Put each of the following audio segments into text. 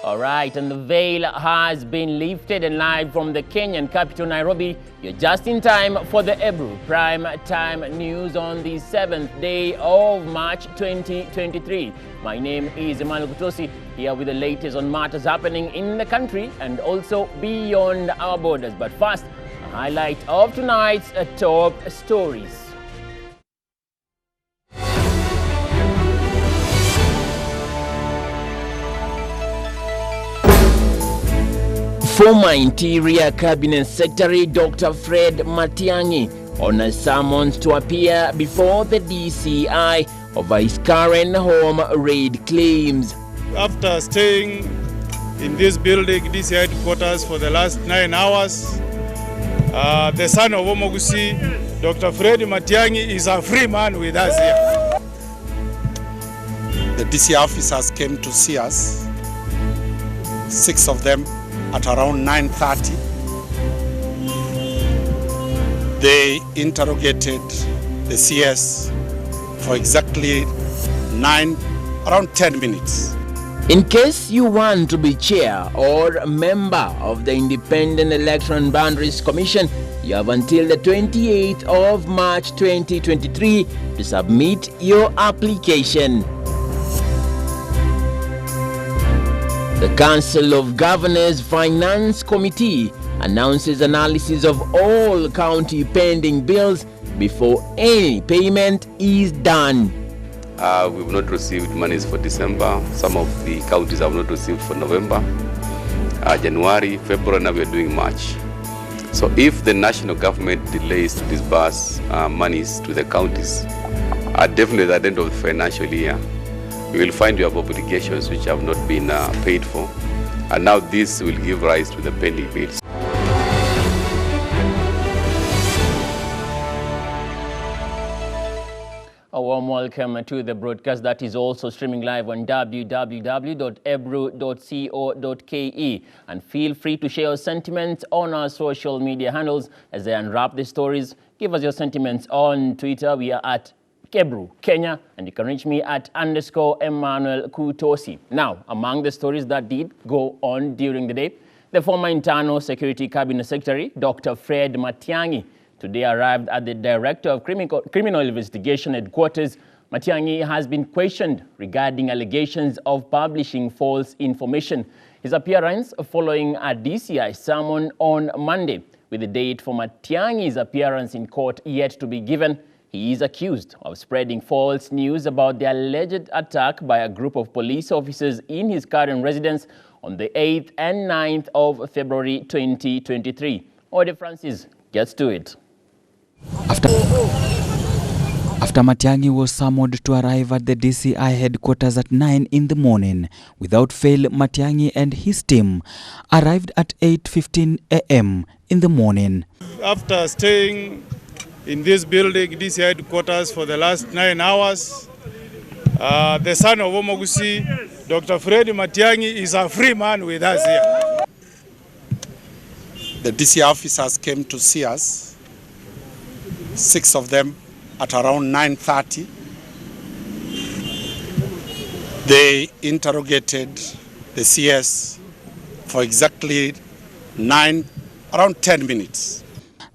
All right, and the veil has been lifted, and live from the Kenyan capital, Nairobi, you're just in time for the EBRU Prime Time News on the 7th day of March 2023. My name is Emmanuel Kutosi, here with the latest on matters happening in the country and also beyond our borders. But first, a highlight of tonight's top stories. Former Interior Cabinet Secretary Dr. Fred Matiang'i on a summons to appear before the DCI over his current home raid claims. After staying in this building, DCI headquarters, for the last 9 hours, the son of Omogusi, Dr. Fred Matiang'i, is a free man with us here. The DCI officers came to see us, 6 of them, at around 9:30. They interrogated the CS for exactly around 10 minutes. In case you want to be chair or a member of the Independent Election Boundaries Commission, you have until the 28th of March 2023 to submit your application. The Council of Governors Finance Committee announces analysis of all county pending bills before any payment is done. We've not received monies for December. Some of the counties have not received for November, January, February, now we are doing March. So if the national government delays to disburse monies to the counties, definitely at the end of the financial year, you will find you have obligations which have not been paid for, and now this will give rise to the pending bills. A warm welcome to the broadcast that is also streaming live on www.ebru.co.ke, and feel free to share your sentiments on our social media handles as they unwrap the stories. Give us your sentiments on Twitter. We are at EBRU Kenya, and you can reach me at _Emmanuel Kutosi. Now, among the stories that did go on during the day, the former Internal Security Cabinet Secretary, Dr. Fred Matiang'i, today arrived at the Director of Criminal Investigation Headquarters. Matiang'i has been questioned regarding allegations of publishing false information. His appearance following a DCI summon on Monday, with the date for Matiang'i's appearance in court yet to be given. He is accused of spreading false news about the alleged attack by a group of police officers in his current residence on the 8th and 9th of February 2023. Ode Francis gets to it. After Matiang'i was summoned to arrive at the DCI headquarters at 9 in the morning, without fail, Matiang'i and his team arrived at 8:15 a.m. in the morning. After staying in this building, DCI headquarters, for the last 9 hours, the son of Omogusi, Dr. Fred Matiang'i, is a free man with us here. The DCI officers came to see us, 6 of them, at around 9:30. They interrogated the CS for exactly around 10 minutes.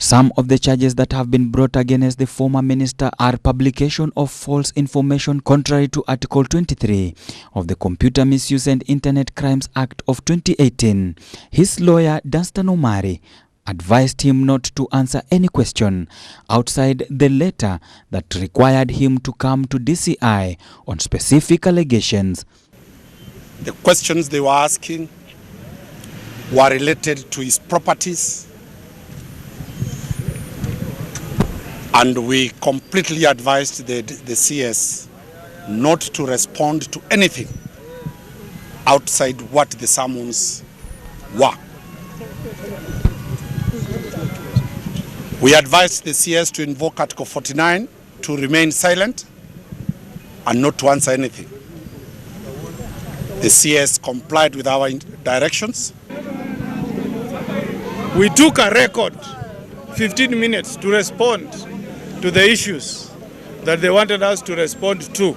Some of the charges that have been brought against the former minister are publication of false information contrary to Article 23 of the Computer Misuse and Internet Crimes Act of 2018. His lawyer, Dunstan Omari, advised him not to answer any question outside the letter that required him to come to DCI on specific allegations. The questions they were asking were related to his properties, and we completely advised the CS not to respond to anything outside what the summons were. We advised the CS to invoke Article 49 to remain silent and not to answer anything. The CS complied with our directions. We took a record, 15 minutes, to respond to the issues that they wanted us to respond to.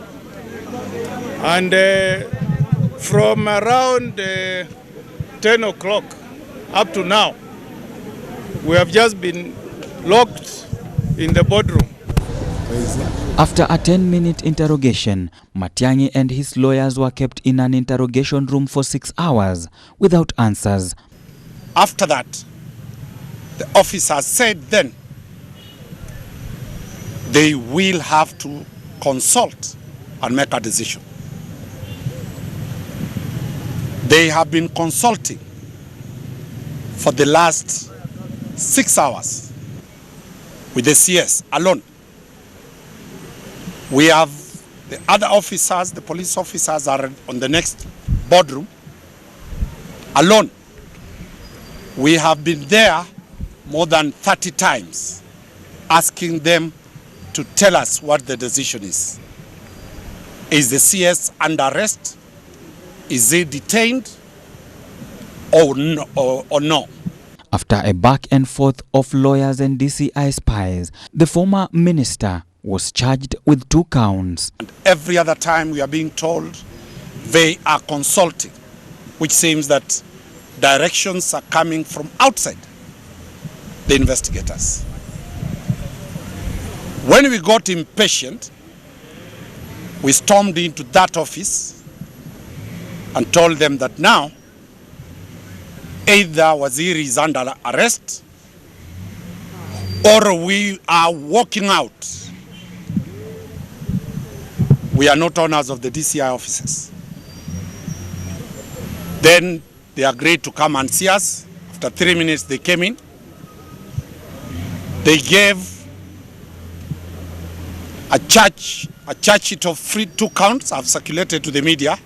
And From around 10 o'clock up to now, we have just been locked in the boardroom. After a 10-minute interrogation, Matiang'i and his lawyers were kept in an interrogation room for 6 hours without answers. After that, the officers said then they will have to consult and make a decision. They have been consulting for the last 6 hours with the CS alone. We have the other officers, the police officers are on the next boardroom alone. We have been there more than 30 times asking them to tell us what the decision is. Is the CS under arrest? Is he detained or no? After a back and forth of lawyers and DCI spies, the former minister was charged with 2 counts. And every other time we are being told they are consulting, which seems that directions are coming from outside the investigators. When we got impatient, we stormed into that office and told them that now either Waziri is under arrest or we are walking out. We are not owners of the DCI offices. Then they agreed to come and see us. After 3 minutes they came in. They gave a charge sheet of 2 counts. I've circulated to the media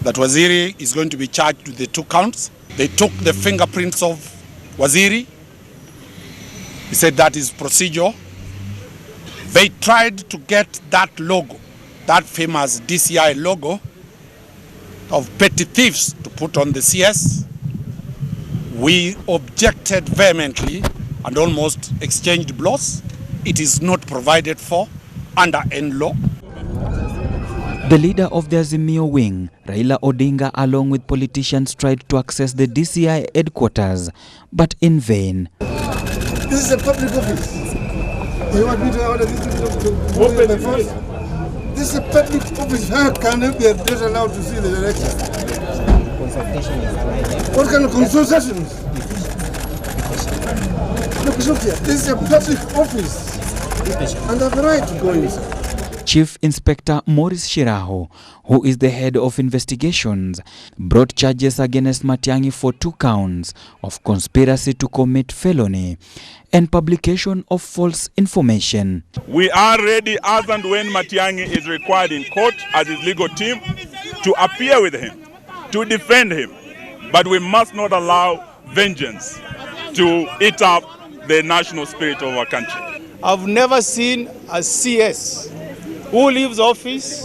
that Waziri is going to be charged with the 2 counts. They took the fingerprints of Waziri. He said that is procedure. They tried to get that logo, that famous DCI logo of petty thieves to put on the CS. We objected vehemently and almost exchanged blows. It is not provided for under any law. The leader of the Azimio wing, Raila Odinga, along with politicians, tried to access the DCI headquarters, but in vain. This is a public office. You want me to order this to open the first? This is a public office. How can they be not allowed to see the direction? Consultation is what kind of consultations? Look here. This is a public office. And I have the right to go inside. Chief Inspector Maurice Shiraho, who is the head of investigations, brought charges against Matiang'i for 2 counts of conspiracy to commit felony and publication of false information. We are ready as and when Matiang'i is required in court as his legal team to appear with him, to defend him. But we must not allow vengeance to eat up the national spirit of our country. I've never seen a CS who leaves office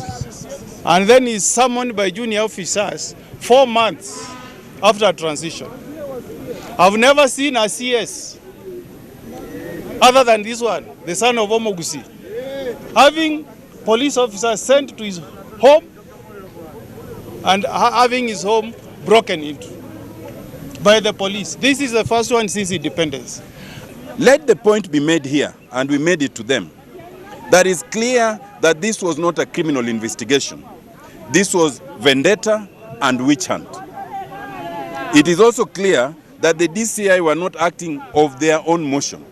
and then is summoned by junior officers 4 months after transition. I've never seen a CS other than this one, the son of Omogusi, having police officers sent to his home and having his home broken into by the police. This is the first one since independence. Let the point be made here, and we made it to them, that is clear that this was not a criminal investigation. This was vendetta and witch hunt. It is also clear that the DCI were not acting of their own motion.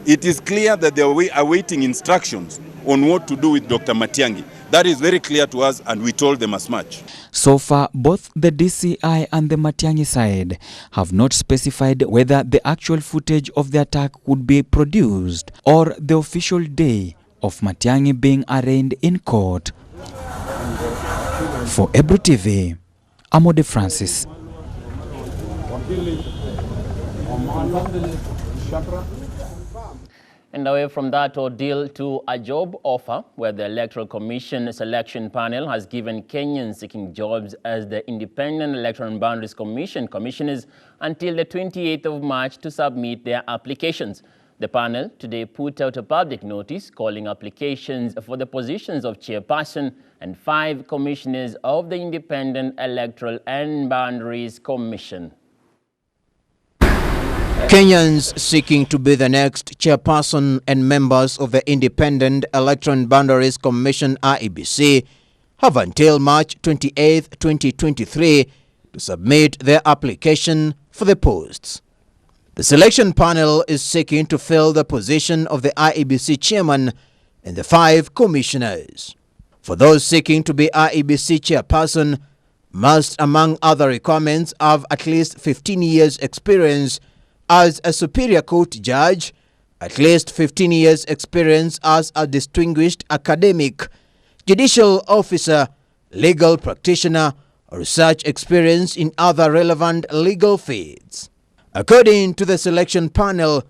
It is clear that they were awaiting instructions on what to do with Dr. Matiang'i. That is very clear to us, and we told them as much. So far, both the DCI and the Matiang'i side have not specified whether the actual footage of the attack would be produced or the official day of Matiang'i being arraigned in court. For EBRU TV, Amode Francis. And away from that ordeal to a job offer, where the Electoral Commission Selection Panel has given Kenyans seeking jobs as the Independent Electoral and Boundaries Commission commissioners until the 28th of March to submit their applications. The panel today put out a public notice calling applications for the positions of chairperson and 5 commissioners of the Independent Electoral and Boundaries Commission. Kenyans seeking to be the next chairperson and members of the Independent Electoral and Boundaries Commission (IEBC) have until March 28, 2023 to submit their application for the posts. The selection panel is seeking to fill the position of the IEBC chairman and the 5 commissioners. For those seeking to be IEBC chairperson, must, among other requirements, have at least 15 years experience as a Superior Court judge, at least 15 years experience as a distinguished academic, judicial officer, legal practitioner, or such experience in other relevant legal fields. According to the selection panel,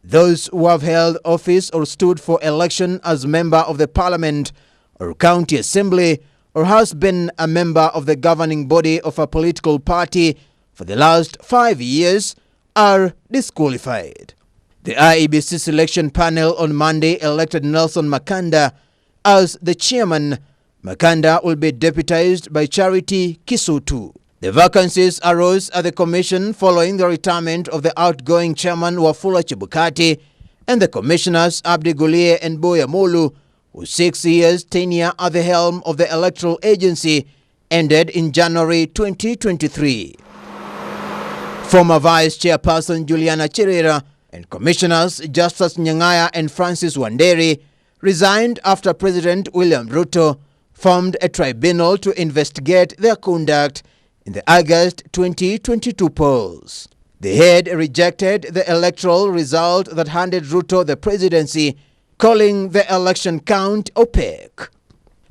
those who have held office or stood for election as member of the Parliament or County Assembly or has been a member of the governing body of a political party for the last 5 years are disqualified. The IEBC selection panel on Monday elected Nelson Makanda as the chairman. Makanda will be deputized by Charity Kisutu. The vacancies arose at the commission following the retirement of the outgoing chairman Wafula Chebukati and the commissioners Abdi Gulie and Boya Molu, whose 6 years tenure at the helm of the electoral agency ended in January 2023. Former Vice Chairperson Juliana Chirera and Commissioners Justus Nyangaya and Francis Wanderi resigned after President William Ruto formed a tribunal to investigate their conduct in the August 2022 polls. The head rejected the electoral result that handed Ruto the presidency, calling the election count opaque.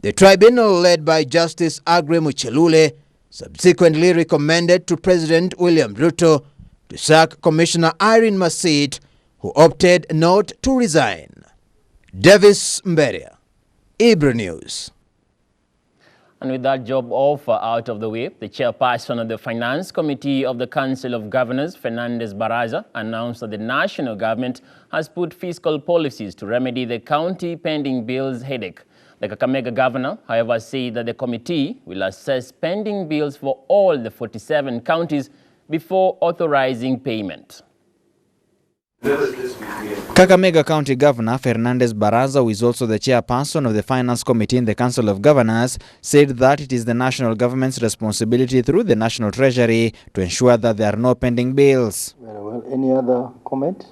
The tribunal, led by Justice Aggrey Muchelule, subsequently recommended to President William Ruto to sack Commissioner Irene Masit, who opted not to resign. Davis Mberia, EBRU News. And with that job offer out of the way, the chairperson of the Finance Committee of the Council of Governors, Fernandez Baraza, announced that the national government has put fiscal policies to remedy the county pending bills headache. The Kakamega governor, however, said that the committee will assess pending bills for all the 47 counties before authorizing payment. Kakamega County Governor Fernandez Baraza, who is also the chairperson of the Finance Committee in the Council of Governors, said that it is the national government's responsibility through the National Treasury to ensure that there are no pending bills. Very well. Any other comment?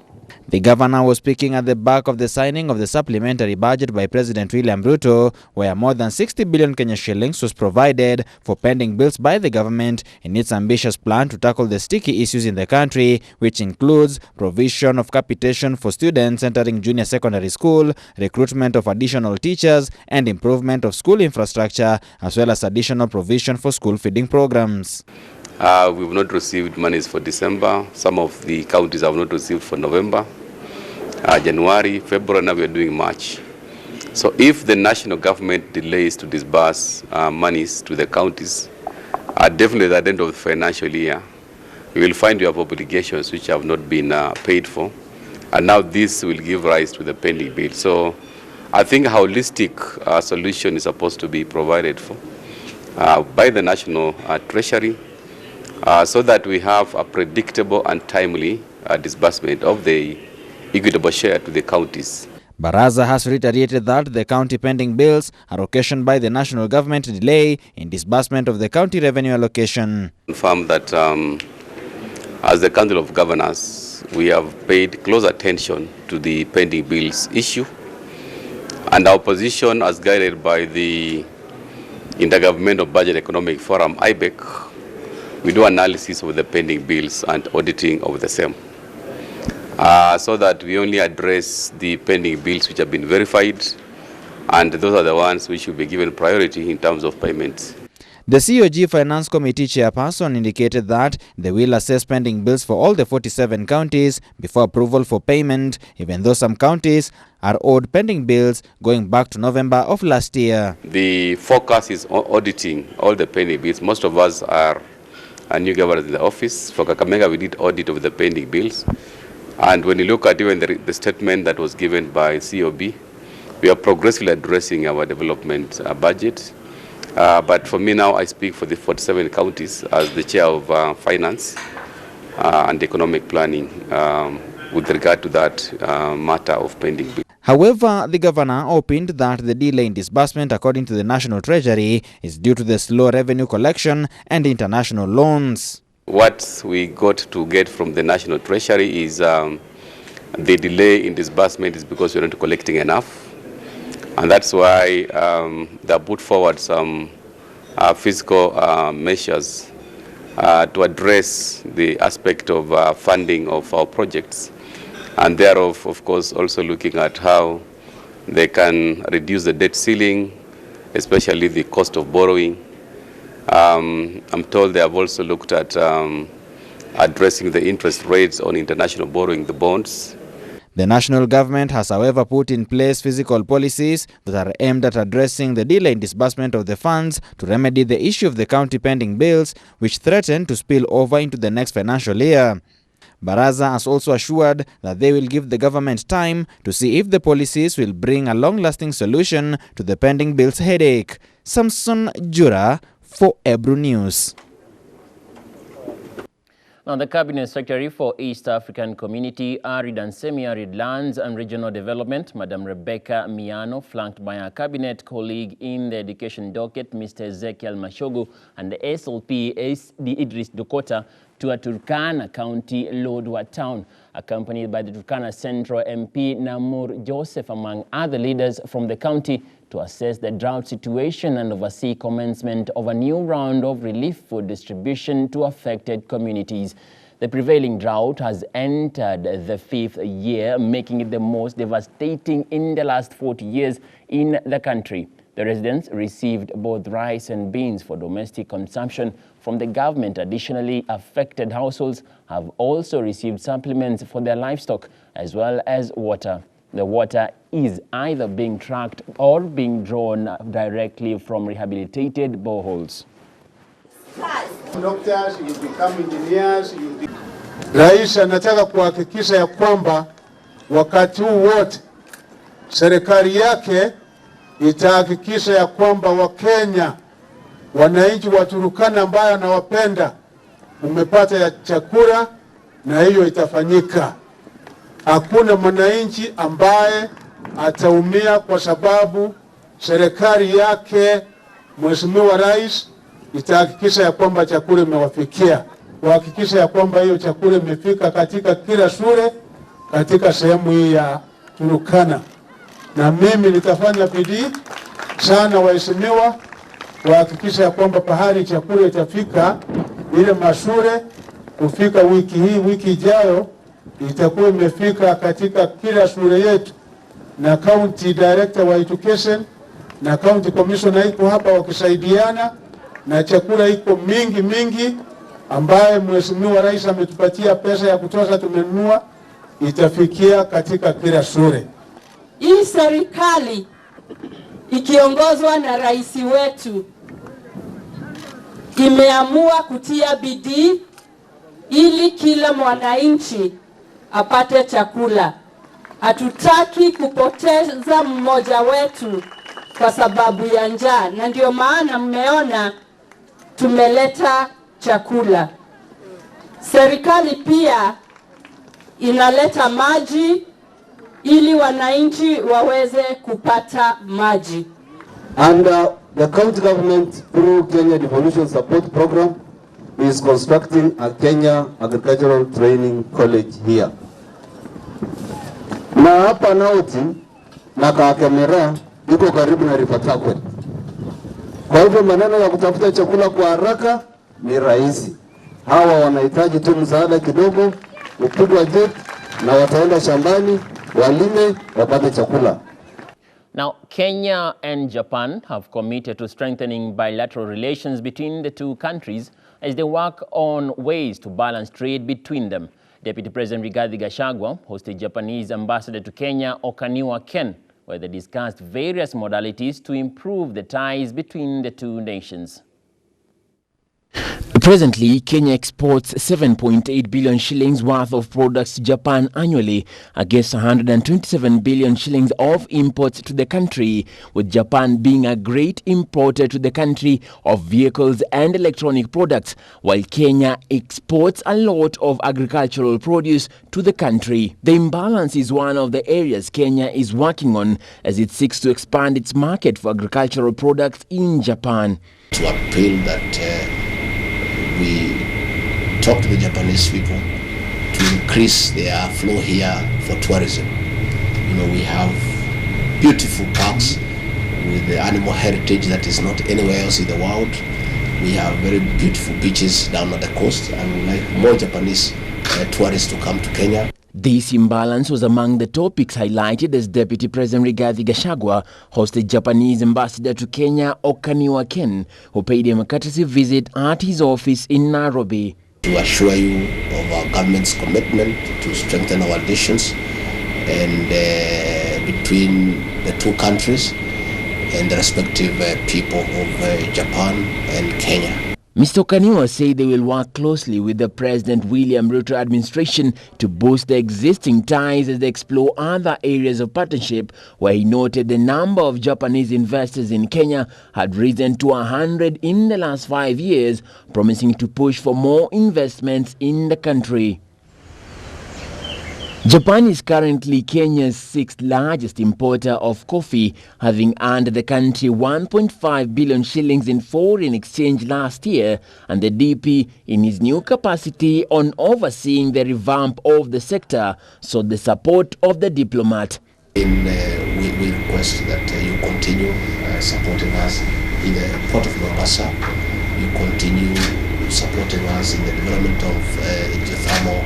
The governor was speaking at the back of the signing of the supplementary budget by President William Ruto, where more than 60 billion Kenya shillings was provided for pending bills by the government in its ambitious plan to tackle the sticky issues in the country, which includes provision of capitation for students entering junior secondary school, recruitment of additional teachers, and improvement of school infrastructure, as well as additional provision for school feeding programs. We've not received monies for December. Some of the counties have not received for November, January, February, now we are doing March. So if the national government delays to disburse monies to the counties, definitely at the end of the financial year, you will find you have obligations which have not been paid for. And now this will give rise to the pending bill. So I think a holistic solution is supposed to be provided for by the National Treasury, so that we have a predictable and timely disbursement of the equitable share to the counties. Baraza has reiterated that the county pending bills are occasioned by the national government delay in disbursement of the county revenue allocation. Confirm that as the Council of Governors, we have paid close attention to the pending bills issue, and our position, as guided by the Intergovernmental Budget Economic Forum, IBEC, we do analysis of the pending bills and auditing of the same, so that we only address the pending bills which have been verified, and those are the ones which should be given priority in terms of payments. The COG Finance Committee chairperson indicated that they will assess pending bills for all the 47 counties before approval for payment, even though some counties are owed pending bills going back to November of last year. The focus is on auditing all the pending bills. Most of us are new governors in the office. For Kakamega, we did audit of the pending bills. And when you look at even the statement that was given by COB, we are progressively addressing our development budget. But for me now, I speak for the 47 counties as the chair of finance and economic planning with regard to that matter of pending bills. However, the governor opined that the delay in disbursement, according to the National Treasury, is due to the slow revenue collection and international loans. What we got to get from the National Treasury is the delay in disbursement is because we're not collecting enough. And that's why they put forward some fiscal measures to address the aspect of funding of our projects. And thereof, of course, also looking at how they can reduce the debt ceiling, especially the cost of borrowing. I'm told they have also looked at addressing the interest rates on international borrowing, the bonds. The national government has, however, put in place fiscal policies that are aimed at addressing the delay in disbursement of the funds to remedy the issue of the county pending bills, which threaten to spill over into the next financial year. Baraza has also assured that they will give the government time to see if the policies will bring a long-lasting solution to the pending bills headache. Samson Jura for EBRU News. Now, the Cabinet Secretary for East African Community, Arid and Semi-Arid Lands and Regional Development, Madam Rebecca Miano, flanked by her cabinet colleague in the education docket, Mr. Ezekiel Mashogu, and the SLP Idris Dokota, to a Turkana County, Lodwar town, accompanied by the Turkana Central MP Namur Joseph, among other leaders from the county, to assess the drought situation and oversee commencement of a new round of relief food distribution to affected communities. The prevailing drought has entered the 5th year, making it the most devastating in the last 40 years in the country. The residents received both rice and beans for domestic consumption from the government. Additionally, affected households have also received supplements for their livestock as well as water. The water is either being tracked or being drawn directly from rehabilitated boreholes. Doctors, you become engineers, Rais anataka kuhakikisha ya kwamba wakati huu wote serikali yake itahakikisha ya kwamba Wakenya, wananchi wa Turkana ambayo anawapenda, umepata ya chakula, na hiyo itafanyika. Hakuna mwananchi ambaye ataumia kwa sababu serikali yake Mheshimiwa Rais itahakikisha ya kwamba chakula imewafikia. Kuhakikisha ya kwamba hiyo chakula imefika katika kila shule katika sehemu hii ya Turkana. Na mimi nitafanya bidii sana waheshimiwa kuhakikisha ya kwamba pahali chakula itafika ile mashule kufika wiki hii, wiki ijayo itakuwa imefika katika kila shule yetu, na county director wa education na county commissioner iko hapa wakisaidiana, na chakula iko mingi ambaye Mheshimiwa Rais ametupatia pesa ya kutosha, tumenunua, itafikia katika kila shule. Hii serikali ikiongozwa na rais wetu imeamua kutia bidii ili kila mwananchi apate chakula. Hatutaki kupoteza mmoja wetu kwa sababu ya njaa, na ndio maana mmeona tumeleta chakula. Serikali pia inaleta maji ili wananchi waweze kupata maji. And the county government, through Kenya Devolution Support Program, is constructing a Kenya Agricultural Training College here. Na hapa Nauti na Kakamega iko karibu na River Takwet. Kwa hivyo maneno ya kutafuta chakula kwa haraka ni rahisi. Hawa wanahitaji tu msaada kidogo, upigwa jet na wataenda shambani walime wapate chakula. Now, Kenya and Japan have committed to strengthening bilateral relations between the two countries as they work on ways to balance trade between them. Deputy President Rigathi Gachagua hosted Japanese Ambassador to Kenya, Okaniwa Ken, where they discussed various modalities to improve the ties between the two nations. Presently, Kenya exports 7.8 billion shillings worth of products to Japan annually, against 127 billion shillings of imports to the country, with Japan being a great importer to the country of vehicles and electronic products, while Kenya exports a lot of agricultural produce to the country. The imbalance is one of the areas Kenya is working on as it seeks to expand its market for agricultural products in Japan. To appeal that we talk to the Japanese people to increase their flow here for tourism. You know, we have beautiful parks with the animal heritage that is not anywhere else in the world. We have very beautiful beaches down at the coast, and we like more Japanese tourists to come to Kenya. This imbalance was among the topics highlighted as Deputy President Rigathi Gachagua hosted Japanese ambassador to Kenya, Okaniwa Ken, who paid him a courtesy visit at his office in Nairobi. To assure you of our government's commitment to strengthen our relations and between the two countries and the respective people of Japan and Kenya. Mr. Okaniwa said they will work closely with the President William Ruto administration to boost the existing ties as they explore other areas of partnership, where he noted the number of Japanese investors in Kenya had risen to 100 in the last 5 years, promising to push for more investments in the country. Japan is currently Kenya's 6th largest importer of coffee, having earned the country 1.5 billion shillings in foreign exchange last year, and the DP, in his new capacity on overseeing the revamp of the sector, sought the support of the diplomat. We request that you continue supporting us in the port of Mombasa. You continue supporting us in the development of geothermal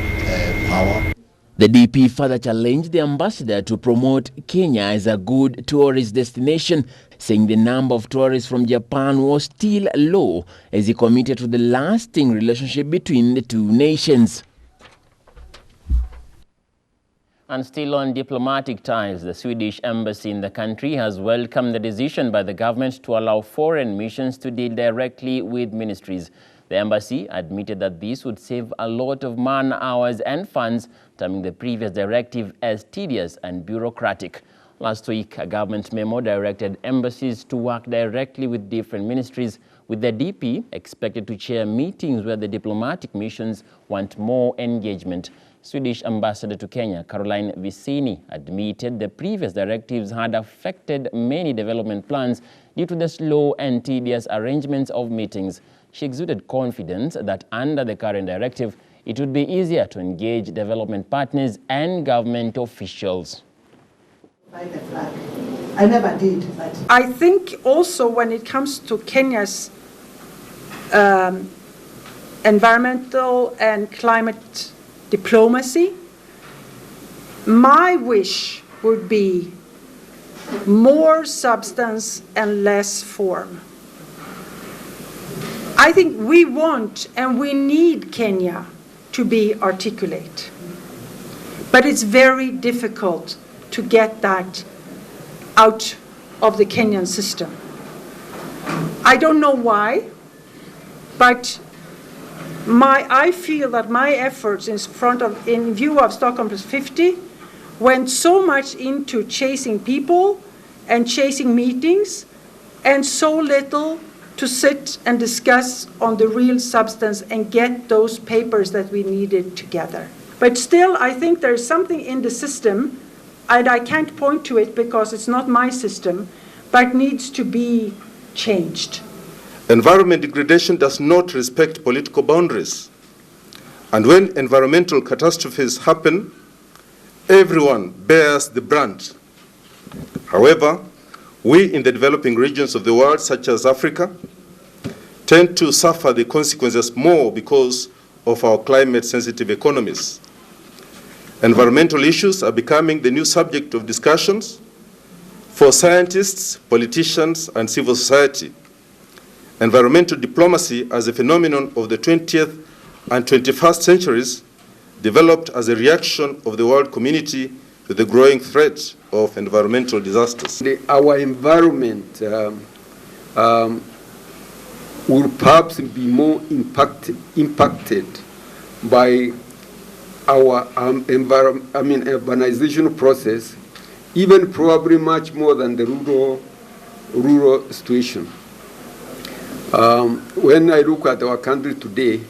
power. The DP further challenged the ambassador to promote Kenya as a good tourist destination, saying the number of tourists from Japan was still low, as he committed to the lasting relationship between the two nations. And still on diplomatic ties, the Swedish embassy in the country has welcomed the decision by the government to allow foreign missions to deal directly with ministries. The embassy admitted that this would save a lot of man-hours and funds, terming the previous directive as tedious and bureaucratic. Last week, a government memo directed embassies to work directly with different ministries, with the DP expected to chair meetings where the diplomatic missions want more engagement. Swedish ambassador to Kenya, Caroline Vicini, admitted the previous directives had affected many development plans due to the slow and tedious arrangements of meetings. She exuded confidence that under the current directive, it would be easier to engage development partners and government officials. By the flag. I never did, but I think also when it comes to Kenya's environmental and climate diplomacy, my wish would be more substance and less form. I think we want and we need Kenya to be articulate, but it's very difficult to get that out of the Kenyan system. I don't know why, but I feel that my efforts in view of Stockholm Plus 50 went so much into chasing people and chasing meetings, and so little to sit and discuss on the real substance and get those papers that we needed together. But still, I think there's something in the system, and I can't point to it because it's not my system, but needs to be changed. Environment degradation does not respect political boundaries. And when environmental catastrophes happen, everyone bears the brunt. However, we in the developing regions of the world, such as Africa, tend to suffer the consequences more because of our climate-sensitive economies. Environmental issues are becoming the new subject of discussions for scientists, politicians, and civil society. Environmental diplomacy as a phenomenon of the 20th and 21st centuries developed as a reaction of the world community to the growing threat of environmental disasters. Our environment will perhaps be more impacted by our urbanization process, even probably much more than the rural situation. When I look at our country today,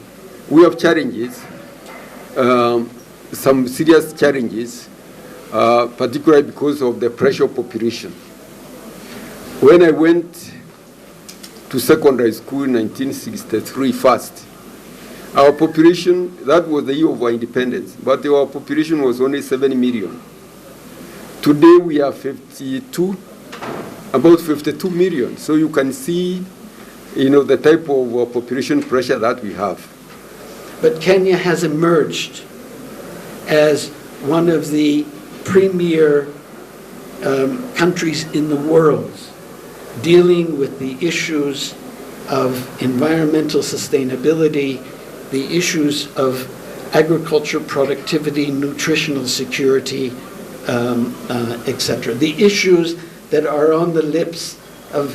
we have challenges, some serious challenges, particularly because of the pressure of population. When I went to secondary school in 1963 first, our population, that was the year of our independence, but our population was only 7 million. Today we are about 52 million. So you can see, the type of population pressure that we have. But Kenya has emerged as one of the premier countries in the world dealing with the issues of environmental sustainability, the issues of agriculture productivity, nutritional security, etc. The issues that are on the lips of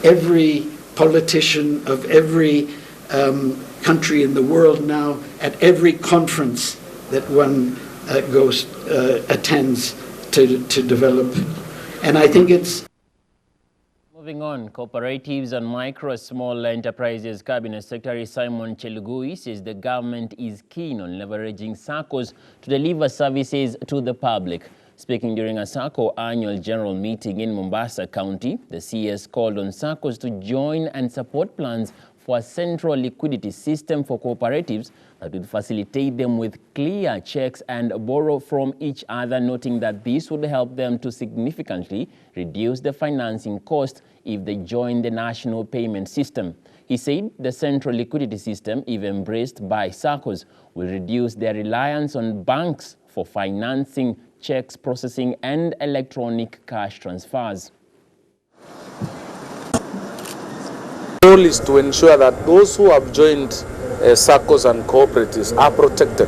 every politician, of every country in the world now, at every conference that one attends to develop. And I think it's... Moving on, Cooperatives and Micro Small Enterprises Cabinet Secretary Simon Chelugui says the government is keen on leveraging SACCOs to deliver services to the public. Speaking during a SACCO annual general meeting in Mombasa County, the CS called on SACCOs to join and support plans for a central liquidity system for cooperatives that would facilitate them with clear checks and borrow from each other, noting that this would help them to significantly reduce the financing cost if they join the national payment system. He said the central liquidity system, if embraced by SACCOs, will reduce their reliance on banks for financing, checks processing, and electronic cash transfers. The goal is to ensure that those who have joined SACCOs and cooperatives are protected,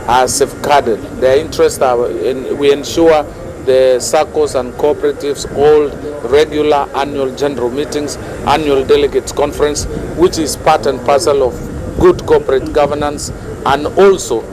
are safeguarded. Their interests are, we ensure the SACCOs and cooperatives hold regular annual general meetings, annual delegates conference, which is part and parcel of good corporate governance, and also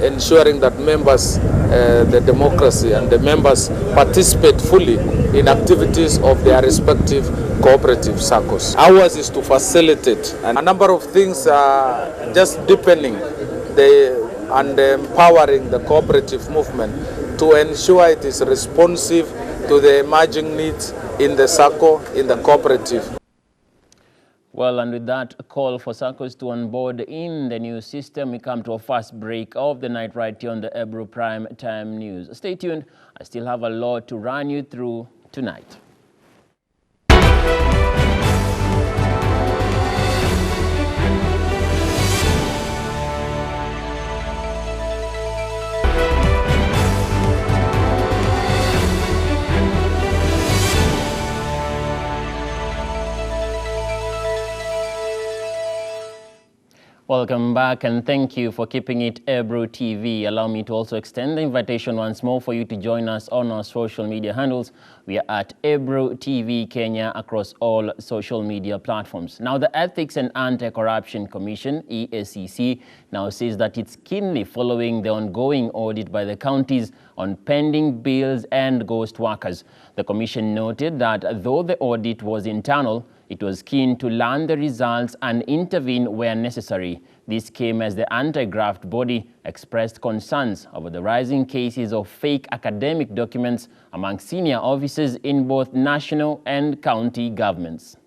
ensuring that members, the democracy and the members participate fully in activities of their respective cooperative SACCOs. Ours is to facilitate, and a number of things are just deepening and empowering the cooperative movement to ensure it is responsive to the emerging needs in the SACCO, in the cooperative. Well, and with that call for SACCOs to onboard in the new system, we come to a first break of the night right here on the EBRU Prime Time News. Stay tuned. I still have a lot to run you through tonight. Welcome back, and thank you for keeping it EBRU TV. Allow me to also extend the invitation once more for you to join us on our social media handles. We are at EBRU TV Kenya across all social media platforms. Now, the Ethics and Anti-Corruption Commission, EACC, now says that it's keenly following the ongoing audit by the counties on pending bills and ghost workers. The commission noted that though the audit was internal, it was keen to learn the results and intervene where necessary. This came as the anti-graft body expressed concerns over the rising cases of fake academic documents among senior officers in both national and county governments.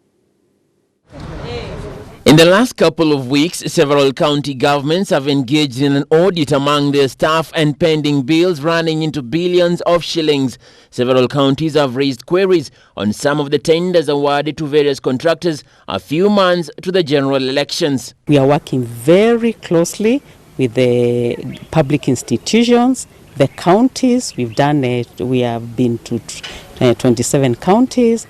In the last couple of weeks, several county governments have engaged in an audit among their staff and pending bills running into billions of shillings. Several counties have raised queries on some of the tenders awarded to various contractors a few months to the general elections. We are working very closely with the public institutions, the counties. We have been to 27 counties.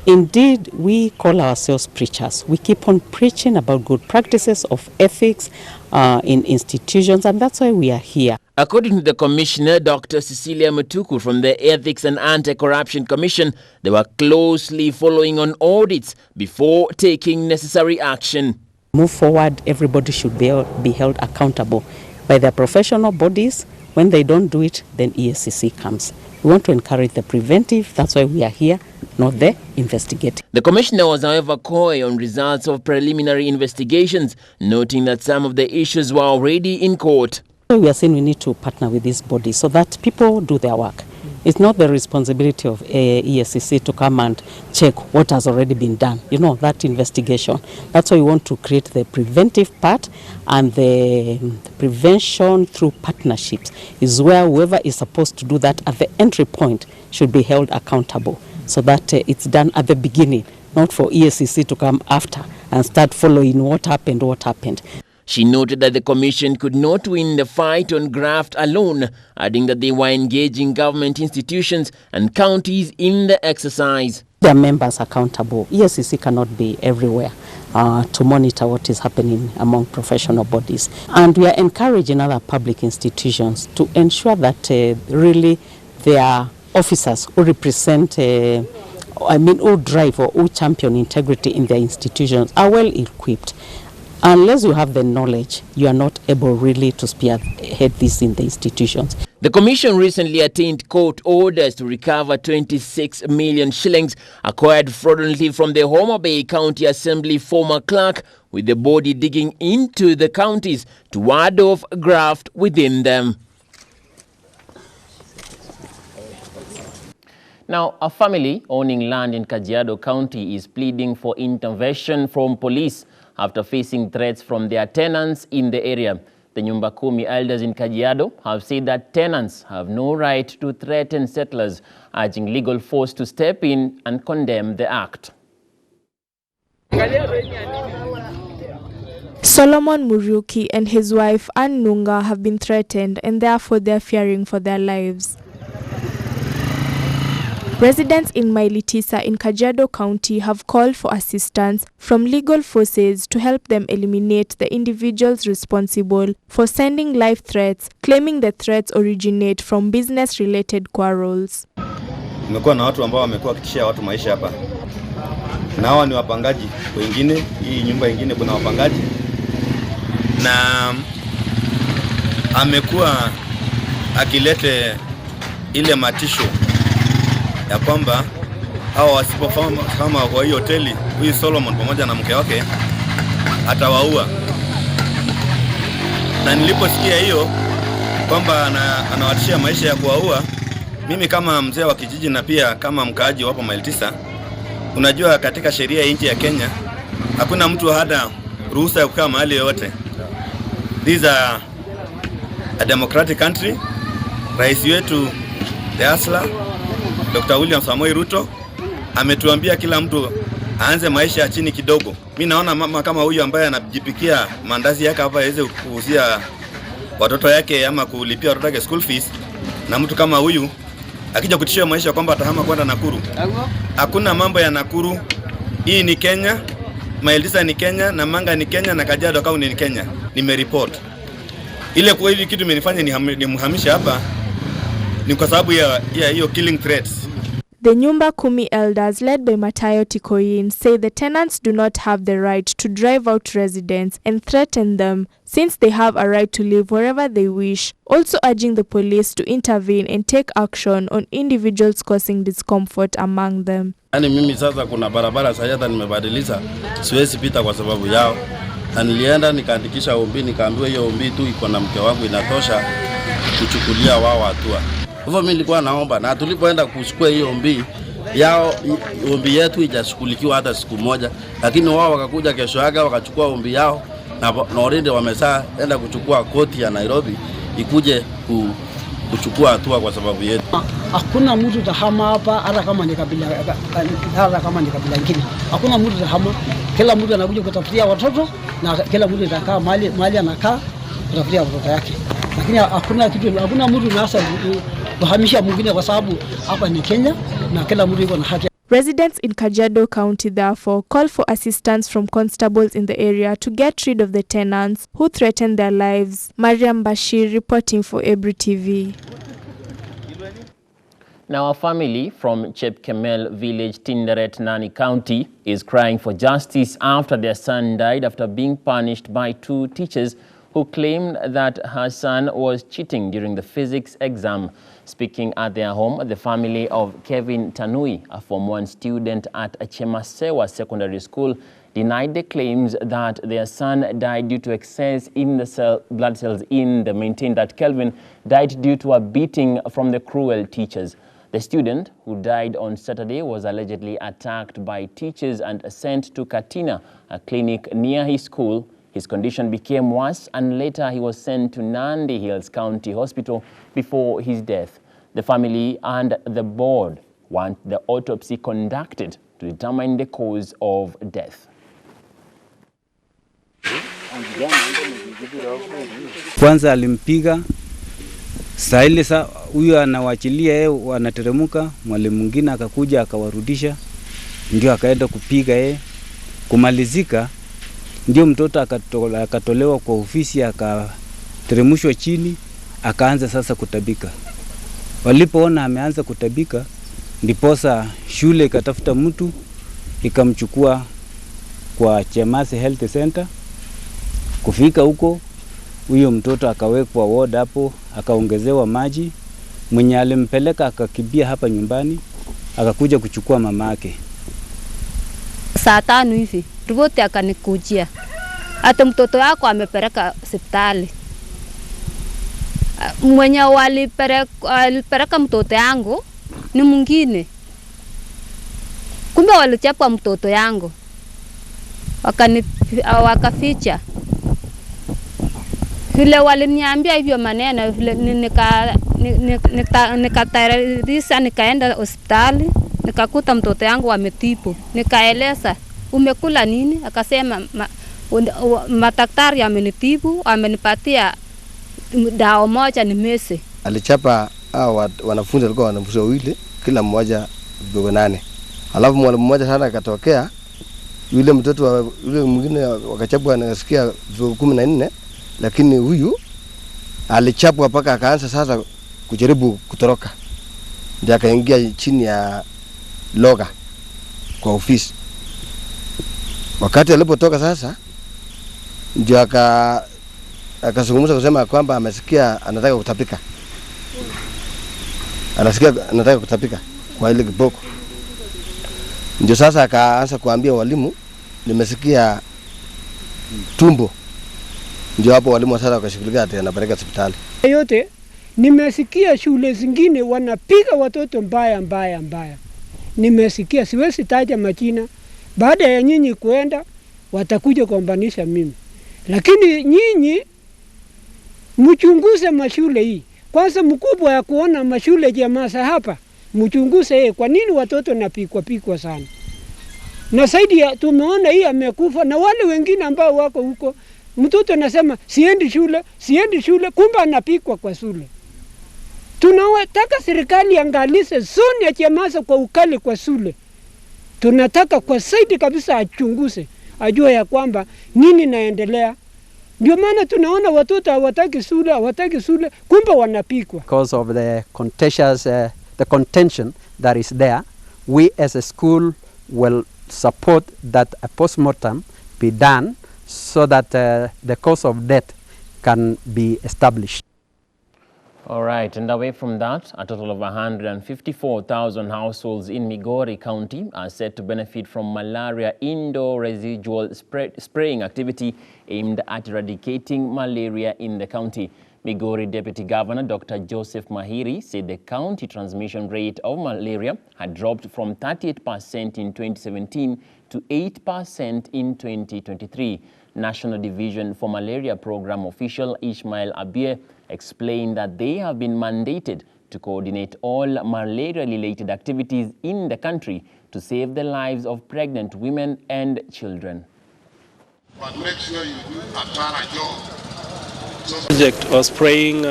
Indeed, we call ourselves preachers. We keep on preaching about good practices of ethics in institutions, and that's why we are here. According to the Commissioner, Dr. Cecilia Mutuku from the Ethics and Anti-Corruption Commission, they were closely following on audits before taking necessary action. Move forward, everybody should be held accountable by their professional bodies. When they don't do it, then EACC comes. We want to encourage the preventive, that's why we are here, not the investigating. The Commissioner was, however, coy on results of preliminary investigations, noting that some of the issues were already in court. We are saying we need to partner with these bodies so that people do their work. It's not the responsibility of EACC to come and check what has already been done. You know, that investigation. That's why we want to create the preventive part, and the prevention through partnerships is where whoever is supposed to do that at the entry point should be held accountable, so that it's done at the beginning, not for EACC to come after and start following what happened. She noted that the Commission could not win the fight on graft alone, adding that they were engaging government institutions and counties in the exercise. Their members accountable. EACC cannot be everywhere to monitor what is happening among professional bodies. And we are encouraging other public institutions to ensure that really their officers who represent who drive or who champion integrity in their institutions are well equipped. Unless you have the knowledge, you are not able really to spearhead this in the institutions. The Commission recently attained court orders to recover 26 million shillings acquired fraudulently from the Homa Bay County Assembly former clerk, with the body digging into the counties to ward off graft within them. Now, a family owning land in Kajiado County is pleading for intervention from police after facing threats from their tenants in the area. The Nyumba Kumi elders in Kajiado have said that tenants have no right to threaten settlers, urging legal force to step in and condemn the act. Solomon Muruki and his wife Ann Nunga have been threatened, and therefore they are fearing for their lives. Residents in Mailitisa in Kajiado County have called for assistance from legal forces to help them eliminate the individuals responsible for sending live threats, claiming the threats originate from business-related quarrels. Nimekuwa na watu ambao wamekuwa kitishia watu maisha hapa. Na hawa ni wapangaji wengine, hii nyumba nyingine kuna wapangaji. Na amekuwa akilete ile matisho ya kwamba hao wasipofama kwa hiyo hoteli, huyu Solomon pamoja na mke wake atawaua. Na niliposikia hiyo kwamba anawatishia maisha ya kuwaua, mimi kama mzee wa kijiji na pia kama mkaaji wapo Mailitisa, unajua katika sheria ya nchi ya Kenya hakuna mtu hada ruhusa ya kukaa mahali yoyote. These are a democratic country. Rais wetu the Asla Dr. William Samoei Ruto ametuambia kila mtu aanze maisha ya chini kidogo. Mimi naona mama kama huyu ambaye anajipikia mandazi yake hapa aweze kuuzia watoto yake ama kulipia watoto yake school fees, na mtu kama huyu akija kutishia maisha kwamba atahama kwenda Nakuru. Hakuna mambo ya Nakuru. Hii ni Kenya, Mailitisa ni Kenya, na Manga ni Kenya, na Kajiado County ni Kenya. Nimereport. Ile kwa hivi kitu imenifanya nimhamisha hapa ni kwa sababu ya hiyo killing threats. The Nyumba Kumi elders, led by Matayo Tikoyin, say the tenants do not have the right to drive out residents and threaten them, since they have a right to live wherever they wish, also urging the police to intervene and take action on individuals causing discomfort among them. Yaani mimi sasa kuna barabara sasa nimebadilisha, siwezi pita kwa sababu yao. Na nilienda nikaandikisha ombi, nikaambiwa hiyo ombi tu iko na mke wangu inatosha kuchukulia wao hatua. Hivyo mimi nilikuwa naomba, na tulipoenda kuchukua hiyo ombi yao, ombi yetu ijashughulikiwa hata siku moja, lakini wao wakakuja kesho yake wakachukua ombi yao, na already wameenda kuchukua koti ya Nairobi ikuje kuchukua hatua kwa sababu yetu. Hakuna mtu tahama hapa, hata kama ni kabila nyingine. Hakuna mtu tahama. Kila mtu anakuja kutafutia watoto, na kila mtu atakaa mahali anakaa kutafutia watoto yake. Lakini hakuna mtu anaweza kuhamisha mwingine, kwa sababu hapa ni Kenya na kila mtu yuko na haki. Residents in Kajiado County therefore call for assistance from constables in the area to get rid of the tenants who threaten their lives. Mariam Bashir reporting for EBRU TV. Now, a family from Chepkemel village, Tinderet, Nani County, is crying for justice after their son died after being punished by 2 teachers who claimed that her son was cheating during the physics exam. Speaking at their home, the family of Kevin Tanui, a Form 1 student at Chemasewa Secondary School, denied the claims that their son died due to excess in the blood cells in the maintained that Kelvin died due to a beating from the cruel teachers. The student, who died on Saturday, was allegedly attacked by teachers and sent to Katina, a clinic near his school. His condition became worse and later he was sent to Nandi Hills County Hospital before his death. The family and the board want the autopsy conducted to determine the cause of death. Kwanza alimpiga, saa ile huyo anawachilia yeye, wanateremka, mwalimu mwingine akakuja akawarudisha, ndio akaenda kupiga yeye. Kumalizika ndio mtoto akatolewa kwa ofisi, akateremshwa chini, akaanza sasa kutabika. Walipoona ameanza kutabika, ndiposa shule ikatafuta mtu ikamchukua kwa Chemase Health Center. Kufika huko, huyo mtoto akawekwa ward hapo, akaongezewa maji. Mwenye alimpeleka akakimbia hapa nyumbani, akakuja kuchukua mamake. Saa 5 hivi ripoti akanikujia, hata mtoto wako amepeleka hospitali. Mwenye walipeleka mtoto yangu ni mwingine, kumbe walichapa mtoto yangu wakaficha. Vile waliniambia hivyo maneno, vile nikatayarisha, nikaenda hospitali, nikakuta mtoto yangu ametibu. Nikaeleza, umekula nini? Akasema madaktari amenitibu, amenipatia dawa moja nimese. Alichapa wanafunzi, walikuwa wanafunzi wawili, kila mmoja dogo 8. Alafu mwalimu mmoja sana akatokea, yule mtoto yule mwingine wakachapwa anasikia 14, lakini huyu alichapwa mpaka akaanza sasa kujaribu kutoroka. Ndio akaingia chini ya loga kwa ofisi. Wakati alipotoka sasa ndio akazungumza kusema kwamba amesikia anataka kutapika. Anasikia anataka kutapika kwa ile kiboko. Ndio sasa akaanza kuambia walimu, nimesikia tumbo. Ndio hapo walimu sasa wakashughulikia ati anapeleka hospitali. Yote nimesikia shule zingine wanapiga watoto mbaya. Nimesikia, siwezi taja majina. Baada ya nyinyi kuenda watakuja kuombanisha mimi. Lakini nyinyi mchunguze mashule hii. Kwanza mkubwa ya kuona mashule Chemase hapa, mchunguze kwa nini watoto napikwa sana. Na zaidi tumeona hii amekufa na wale wengine ambao wako huko. Mtoto anasema siendi shule, kumbe anapikwa kwa shule. Tunataka serikali angalize zoni ya Chemase kwa ukali kwa shule. Tunataka kwa zaidi kabisa achunguze, ajue ya kwamba nini naendelea. Ndio maana tunaona watoto hawataki shule, kumbe wanapikwa. Because of the contentious the contention that is there, we as a school will support that a postmortem be done so that the cause of death can be established. All right, and away from that, a total of 154,000 households in Migori County are set to benefit from malaria indoor residual spraying activity aimed at eradicating malaria in the county. Migori Deputy Governor Dr. Joseph Mahiri said the county transmission rate of malaria had dropped from 38% in 2017 to 8% in 2023. National Division for Malaria Program official Ishmael Abie explained that they have been mandated to coordinate all malaria-related activities in the country to save the lives of pregnant women and children. But make sure you do a thorough job. Project of spraying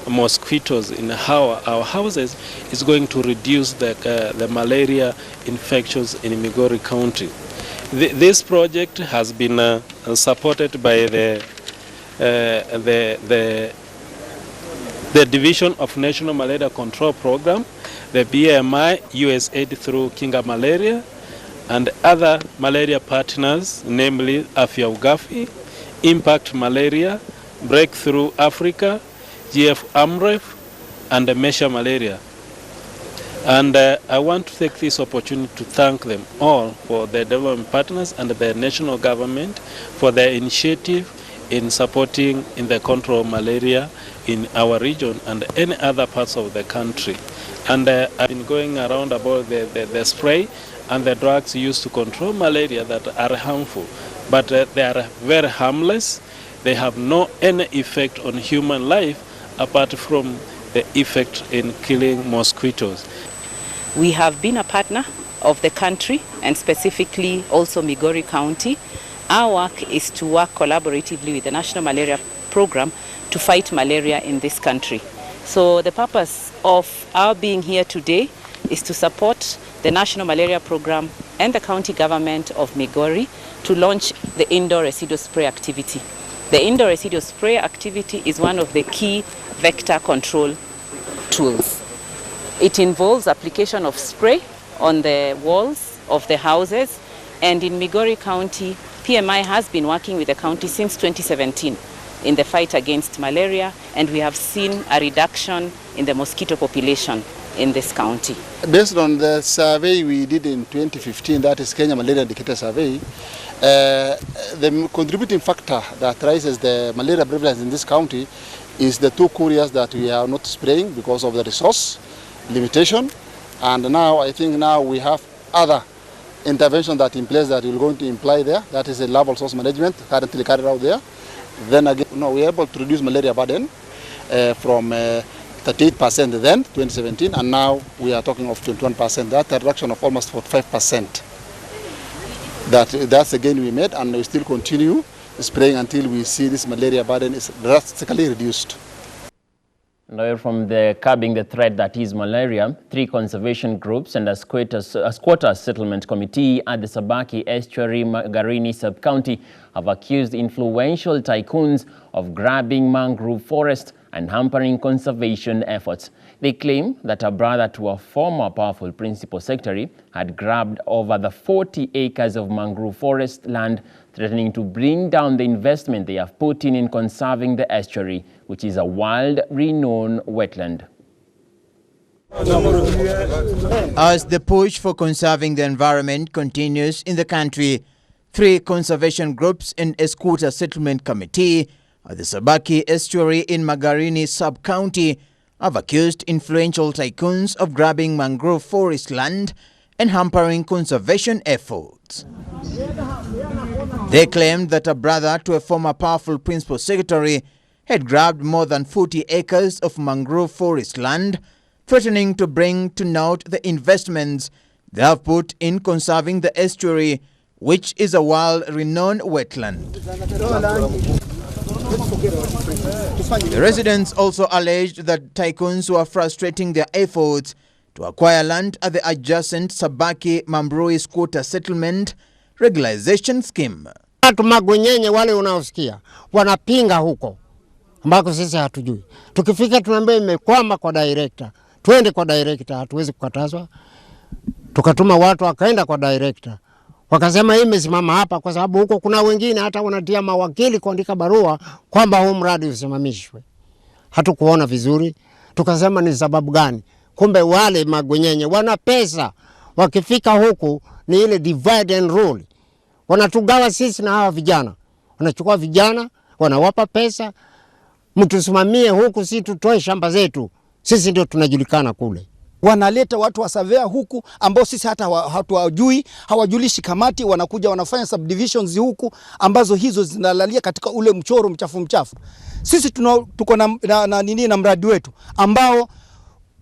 mosquitoes in our houses is going to reduce the malaria infections in Migori County. This project has been supported by the Division of National Malaria Control Program, the BMI, USAID through Kinga Malaria, and other malaria partners, namely Afya Ugafi, Impact Malaria, Breakthrough Africa, GF AMREF, and Mesha Malaria. And I want to take this opportunity to thank them all for their development partners and the national government for their initiative in supporting in the control of malaria in our region and any other parts of the country. And I've been going around about the spray and the drugs used to control malaria that are harmful, but they are very harmless. They have no any effect on human life apart from the effect in killing mosquitoes. We have been a partner of the country and specifically also Migori County. Our work is to work collaboratively with the National Malaria Program to fight malaria in this country. So the purpose of our being here today is to support the National Malaria Program and the county government of Migori to launch the indoor residue spray activity. The indoor residue spray activity is one of the key vector control tools. It involves application of spray on the walls of the houses, and in Migori County, PMI has been working with the county since 2017 in the fight against malaria, and we have seen a reduction in the mosquito population in this county. Based on the survey we did in 2015, that is Kenya Malaria Indicator Survey, the contributing factor that rises the malaria prevalence in this county is the two areas that we are not spraying because of the resource limitation, and now I think now we have other intervention that in place that we're going to imply there. That is a level source management currently carried out there. Then again, we are able to reduce malaria burden from 38% then 2017, and now we are talking of 21%. That's a reduction of almost 45%. That's again we made, and we still continue spraying until we see this malaria burden is drastically reduced. Now, from the curbing the threat that is malaria, 3 conservation groups and a squatters settlement committee at the Sabaki Estuary Magarini sub-county have accused influential tycoons of grabbing mangrove forest and hampering conservation efforts. They claim that a brother to a former powerful principal secretary had grabbed over the 40 acres of mangrove forest land, threatening to bring down the investment they have put in conserving the estuary, which is a world-renowned wetland. As the push for conserving the environment continues in the country, 3 conservation groups and a squatter settlement committee at the Sabaki Estuary in Magarini sub-county have accused influential tycoons of grabbing mangrove forest land and hampering conservation efforts. They claimed that a brother to a former powerful principal secretary had grabbed more than 40 acres of mangrove forest land, threatening to bring to naught the investments they have put in conserving the estuary, which is a world-renowned wetland. The residents also alleged that tycoons were frustrating their efforts to acquire land at the adjacent Sabaki Mambrui squatter settlement regularization scheme. Watu magwenyenye wale unaosikia wanapinga huko ambako sisi hatujui. Tukifika tunaambia imekwama kwa director. Twende kwa director, hatuwezi kukatazwa. Tukatuma watu wakaenda kwa director. Wakasema hii imesimama hapa kwa sababu huko kuna wengine hata wanatia mawakili kuandika barua kwamba huu mradi usimamishwe. Hatukuona vizuri. Tukasema ni sababu gani? Kumbe wale magwenyenye wana pesa. Wakifika huku ni ile divide and rule. Wanatugawa sisi na hawa vijana. Wanachukua vijana, wanawapa pesa. Mtusimamie huku, si tutoe shamba zetu. Sisi ndio tunajulikana kule. Wanaleta watu wa surveyor huku ambao sisi hata hatuwajui, hawajulishi kamati, wanakuja wanafanya subdivisions huku ambazo hizo zinalalia katika ule mchoro mchafu. Sisi tuko na mradi wetu ambao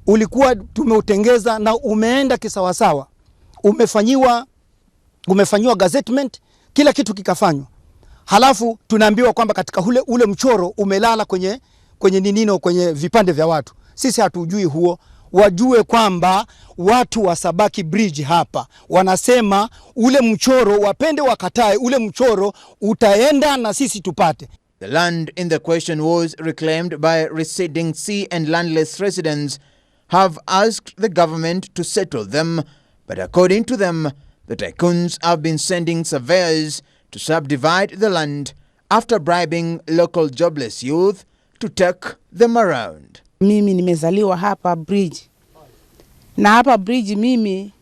ulikuwa tumeutengeza na umeenda kisawasawa. Umefanywa gazettement, kila kitu kikafanywa. Halafu tunaambiwa kwamba katika ule mchoro umelala kwenye ninino kwenye vipande vya watu. Sisi hatujui huo. Wajue kwamba watu wa Sabaki Bridge hapa wanasema ule mchoro, wapende wakatae, ule mchoro utaenda na sisi tupate. The land in the question was reclaimed by residing sea and landless residents have asked the government to settle them, but according to them, the tycoons have been sending surveyors to subdivide the land after bribing local jobless youth to take them around. Mimi nimezaliwa hapa Bridge. Na hapa Bridge mimi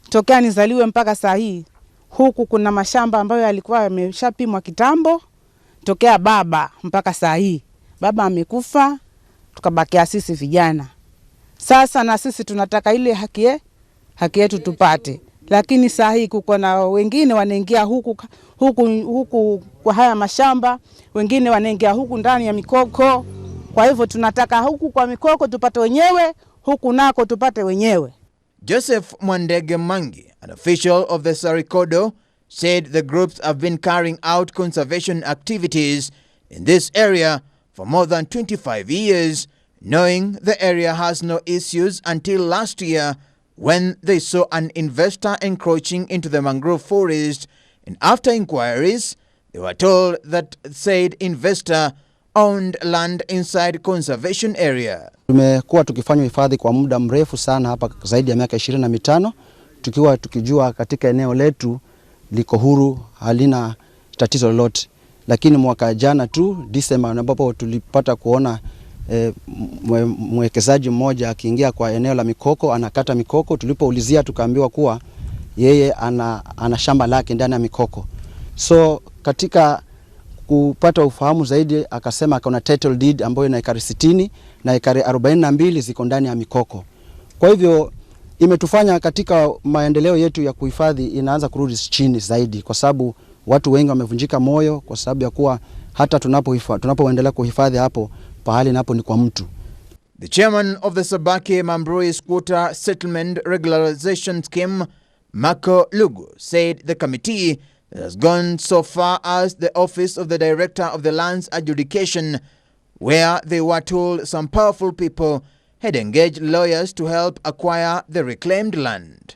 tokea nizaliwe mpaka saa hii huku kuna mashamba ambayo yalikuwa yameshapimwa kitambo tokea baba mpaka saa hii. Baba amekufa, tukabakia sisi vijana. Sasa na sisi tunataka ile haki yetu tupate. Lakini saa hii kuko na wengine wanaingia huku kwa haya mashamba, wengine wanaingia huku ndani ya mikoko. Kwa hivyo tunataka huku kwa mikoko tupate wenyewe, huku nako tupate wenyewe. Joseph Mwandege Mangi, an official of the Sarikodo, said the groups have been carrying out conservation activities in this area for more than 25 years, knowing the area has no issues until last year when they saw an investor encroaching into the mangrove forest, and after inquiries, they were told that said investor owned land inside conservation area. Tumekuwa tukifanya hifadhi kwa muda mrefu sana hapa zaidi ya miaka 25 tukiwa tukijua katika eneo letu liko huru, halina tatizo lolote. Lakini mwaka jana tu Disemba ambapo tulipata kuona mwekezaji mmoja akiingia kwa eneo la mikoko, anakata mikoko. Tulipoulizia tukaambiwa kuwa yeye ana shamba lake ndani ya mikoko. So katika kupata ufahamu zaidi akasema kuna title deed ambayo ina ekari 60 na ekari 42 ziko ndani ya mikoko. Kwa hivyo imetufanya katika maendeleo yetu ya kuhifadhi inaanza kurudi chini zaidi, kwa sababu watu wengi wamevunjika moyo kwa sababu ya kuwa hata tunapoendelea kuhifadhi hapo pahali napo ni kwa mtu. The chairman of the Sabaki Mambrui Squatter Settlement Regularization Scheme, Marco Lugo, said the committee has gone so far as the office of the director of the land's adjudication, where they were told some powerful people had engaged lawyers to help acquire the reclaimed land.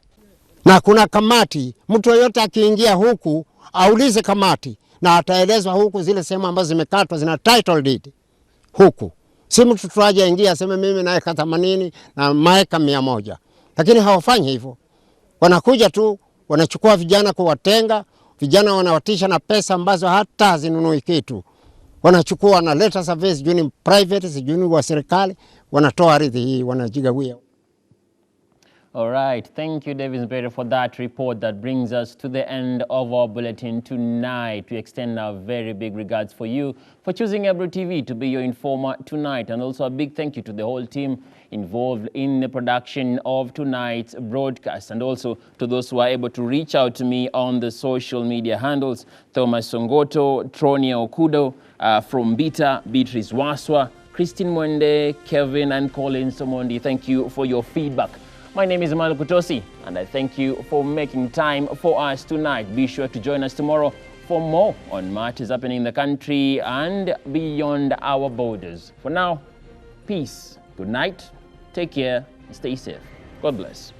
Na kuna kamati, mtu yote akiingia huku aulize kamati na ataelezwa huku zile sehemu ambazo zimekatwa zina title deed huku. Si mtu tuaje ingia aseme mimi na eka 80 na maeka 100. Lakini hawafanyi hivyo. Wanakuja tu wanachukua vijana kuwatenga, vijana wanawatisha na pesa ambazo hata hazinunui kitu. Wanachukua wanaleta surveys juni private, juni wa serikali, wanatoa ardhi hii, wanajigawia. All right. Thank you, Davis Mbere, for that report that brings us to the end of our bulletin tonight. We extend our very big regards for you for choosing EBRU TV to be your informer tonight. And also a big thank you to the whole team involved in the production of tonight's broadcast. And also to those who are able to reach out to me on the social media handles. Thomas Songoto, Tronia Okudo, from Bita, Beatrice Waswa, Christine Mwende, Kevin and Colin Somondi. Thank you for your feedback. My name is Emmanuel Kutosi, and I thank you for making time for us tonight. Be sure to join us tomorrow for more on matters happening in the country and beyond our borders. For now, peace, good night, take care, and stay safe. God bless.